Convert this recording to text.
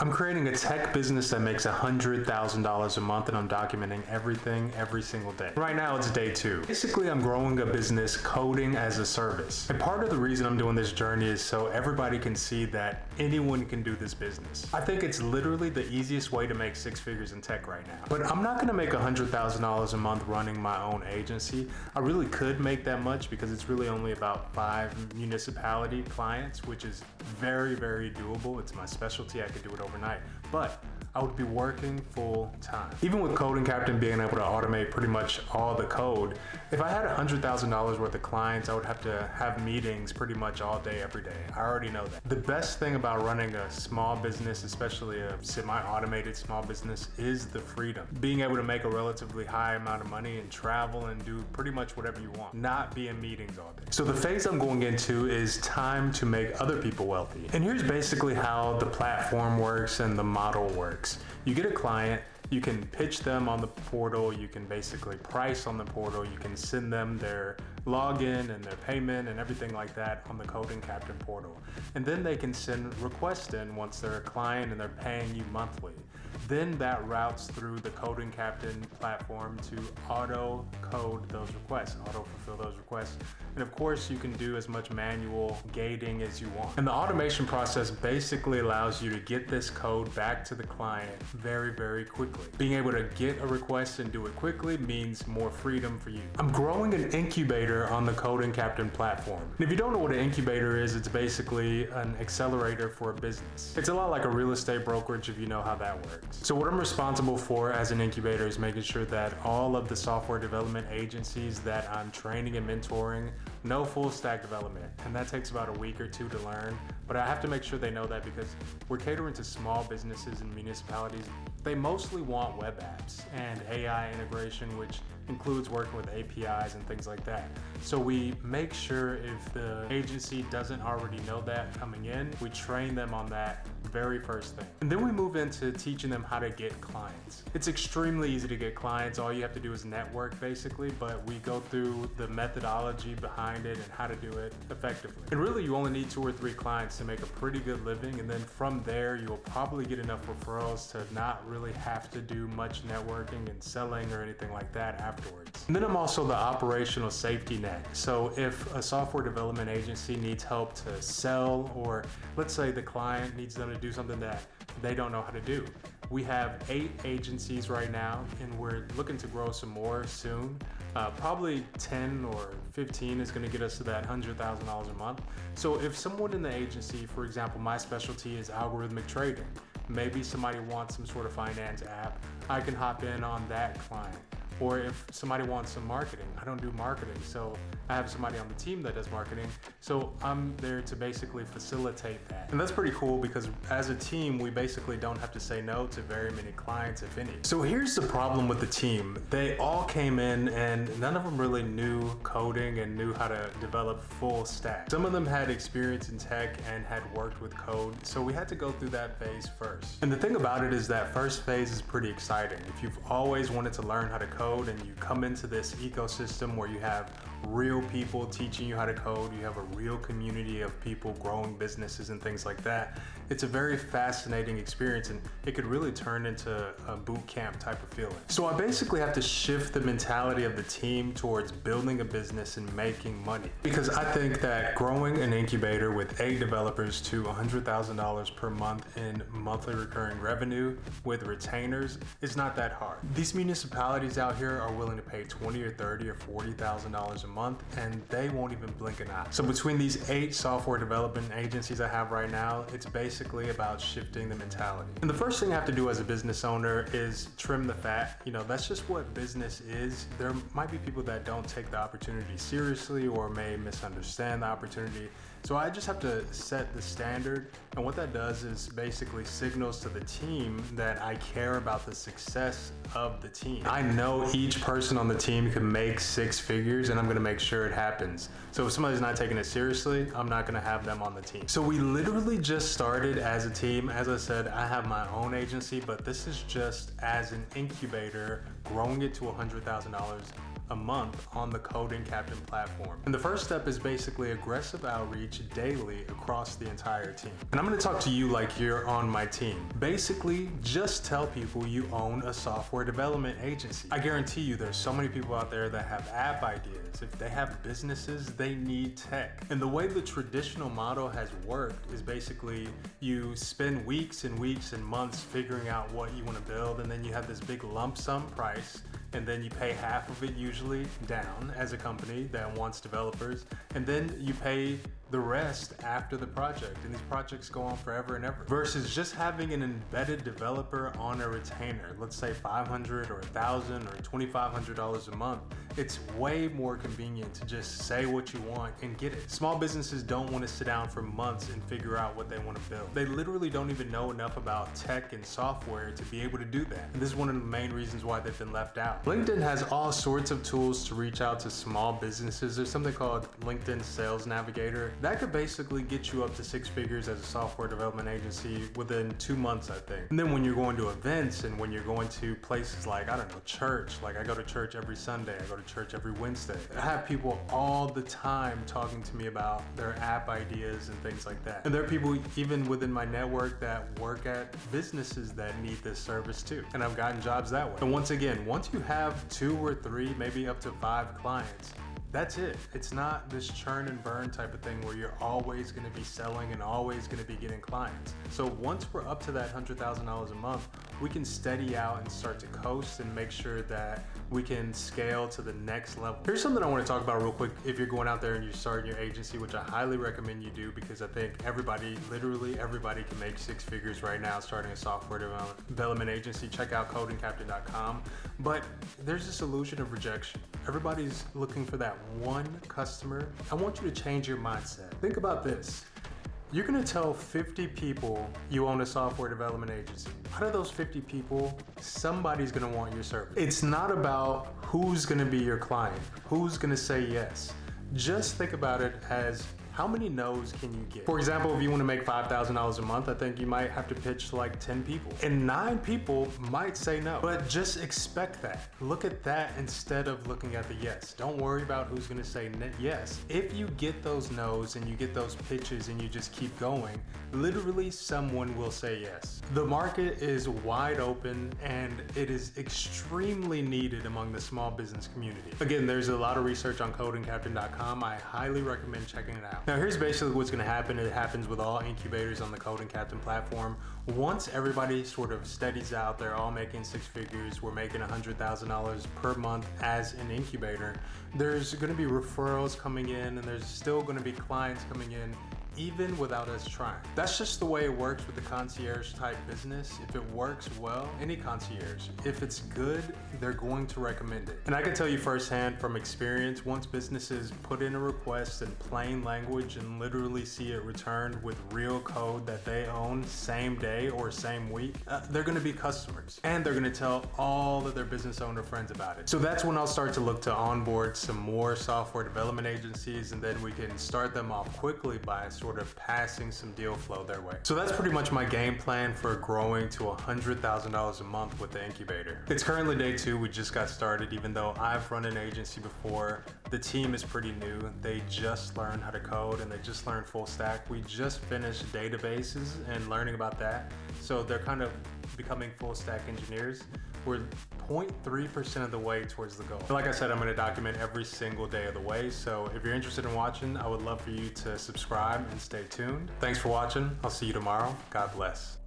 I'm creating a tech business that makes $100,000 a month, and I'm documenting everything every single day. Right now it's day 2. Basically, I'm growing a business coding as a service. And part of the reason I'm doing this journey is so everybody can see that anyone can do this business. I think it's literally the easiest way to make 6 figures in tech right now. But I'm not gonna make $100,000 a month running my own agency. I really could make that much because it's really only about 5 municipality clients, which is very, very doable. It's my specialty, I could do it overnight. But I would be working full time. Even with Coding Captain being able to automate pretty much all the code, if I had $100,000 worth of clients, I would have to have meetings pretty much all day, every day. I already know that. The best thing about running a small business, especially a semi-automated small business, is the freedom. Being able to make a relatively high amount of money and travel and do pretty much whatever you want, not be in meetings all day. So the phase I'm going into is time to make other people wealthy. And here's basically how the platform works and the model works. You get a client, you can pitch them on the portal, you can basically price on the portal, you can send them their login and their payment and everything like that on the Coding Captain portal. And then they can send requests in once they're a client and they're paying you monthly. Then that routes through the Coding Captain platform to auto code those requests, auto fulfill those requests. And of course you can do as much manual gating as you want. And the automation process basically allows you to get this code back to the client very, very quickly. Being able to get a request and do it quickly means more freedom for you. I'm growing an incubator on the Coding Captain platform. And if you don't know what an incubator is, it's basically an accelerator for a business. It's a lot like a real estate brokerage if you know how that works. So what I'm responsible for as an incubator is making sure that all of the software development agencies that I'm training and mentoring know full stack development. And that takes about a week or 2 to learn. But I have to make sure they know that because we're catering to small businesses and municipalities. They mostly want web apps and AI integration, which includes working with APIs and things like that. So we make sure if the agency doesn't already know that coming in, we train them on that very first thing. And then we move into teaching them how to get clients. It's extremely easy to get clients. All you have to do is network basically, but we go through the methodology behind it and how to do it effectively. And really you only need 2 or 3 clients to make a pretty good living. And then from there, you'll probably get enough referrals to not really have to do much networking and selling or anything like that afterwards. And then I'm also the operational safety net. So if a software development agency needs help to sell, or let's say the client needs them to do something that they don't know how to do. We have 8 agencies right now, and we're looking to grow some more soon. Probably 10 or 15 is gonna get us to that $100,000 a month. So if someone in the agency, for example, my specialty is algorithmic trading, maybe somebody wants some sort of finance app, I can hop in on that client. Or if somebody wants some marketing, I don't do marketing, so I have somebody on the team that does marketing, so I'm there to basically facilitate that. And that's pretty cool because as a team, we basically don't have to say no to very many clients, if any. So here's the problem with the team. They all came in and none of them really knew coding and knew how to develop full stack. Some of them had experience in tech and had worked with code, so we had to go through that phase first. And the thing about it is that first phase is pretty exciting. If you've always wanted to learn how to code and you come into this ecosystem where you have real people teaching you how to code, you have a real community of people growing businesses and things like that, it's a very fascinating experience and it could really turn into a boot camp type of feeling. So I basically have to shift the mentality of the team towards building a business and making money. Because I think that growing an incubator with 8 developers to $100,000 per month in monthly recurring revenue with retainers is not that hard. These municipalities out here are willing to pay $20 or $30 or $40,000 a month and they won't even blink an eye. So between these 8 software development agencies I have right now, it's basically about shifting the mentality. And the first thing I have to do as a business owner is trim the fat. You know, that's just what business is. There might be people that don't take the opportunity seriously or may misunderstand the opportunity. So I just have to set the standard, and what that does is basically signals to the team that I care about the success of the team. I know each person on the team can make 6 figures and I'm gonna make sure it happens. So if somebody's not taking it seriously, I'm not gonna have them on the team. So we literally just started as a team. As I said, I have my own agency, but this is just as an incubator, growing it to $100,000 a month on the Coding Captain platform. And the first step is basically aggressive outreach daily across the entire team. And I'm gonna talk to you like you're on my team. Basically, just tell people you own a software development agency. I guarantee you there's so many people out there that have app ideas. If they have businesses, they need tech. And the way the traditional model has worked is basically you spend weeks and weeks and months figuring out what you want to build, and then you have this big lump sum price, and then you pay half of it usually down as a company that wants developers, and then you pay the rest after the project, and these projects go on forever and ever. Versus just having an embedded developer on a retainer, let's say $500 or $1,000 or $2,500 a month, it's way more convenient to just say what you want and get it. Small businesses don't want to sit down for months and figure out what they want to build. They literally don't even know enough about tech and software to be able to do that. And this is one of the main reasons why they've been left out. LinkedIn has all sorts of tools to reach out to small businesses. There's something called LinkedIn Sales Navigator. That could basically get you up to 6 figures as a software development agency within 2 months, I think. And then when you're going to events and when you're going to places like, I don't know, church, like I go to church every Sunday, I go to church every Wednesday. I have people all the time talking to me about their app ideas and things like that. And there are people even within my network that work at businesses that need this service too. And I've gotten jobs that way. And once again, once you have 2 or 3, maybe up to 5 clients, that's it. It's not this churn and burn type of thing where you're always gonna be selling and always gonna be getting clients. So once we're up to that $100,000 a month, we can steady out and start to coast and make sure that we can scale to the next level. Here's something I wanna talk about real quick. If you're going out there and you're starting your agency, which I highly recommend you do, because I think everybody, literally everybody can make 6 figures right now starting a software development agency. Check out codingcaptain.com. But there's this illusion of rejection. Everybody's looking for that one customer. I want you to change your mindset. Think about this. You're gonna tell 50 people you own a software development agency. Out of those 50 people, somebody's gonna want your service. It's not about who's gonna be your client, who's gonna say yes. Just think about it as how many no's can you get? For example, if you want to make $5,000 a month, I think you might have to pitch to like 10 people. And 9 people might say no. But just expect that. Look at that instead of looking at the yes. Don't worry about who's going to say yes. If you get those no's and you get those pitches and you just keep going, literally someone will say yes. The market is wide open and it is extremely needed among the small business community. Again, there's a lot of research on codingcaptain.com. I highly recommend checking it out. Now here's basically what's gonna happen. It happens with all incubators on the Coding Captain platform. Once everybody sort of steadies out, they're all making 6 figures, we're making $100,000 per month as an incubator, there's gonna be referrals coming in and there's still gonna be clients coming in even without us trying. That's just the way it works with the concierge type business. If it works well, any concierge, if it's good, they're going to recommend it. And I can tell you firsthand from experience, once businesses put in a request in plain language and literally see it returned with real code that they own same day or same week, they're gonna be customers. And they're gonna tell all of their business owner friends about it. So that's when I'll start to look to onboard some more software development agencies, and then we can start them off quickly by sort of passing some deal flow their way. So that's pretty much my game plan for growing to $100,000 a month with the incubator. It's currently day 2, we just got started. Even though I've run an agency before, the team is pretty new. They just learned how to code and they just learned full stack. We just finished databases and learning about that. So they're kind of becoming full stack engineers. We're 0.3% of the way towards the goal. Like I said, I'm gonna document every single day of the way. So if you're interested in watching, I would love for you to subscribe and stay tuned. Thanks for watching. I'll see you tomorrow. God bless.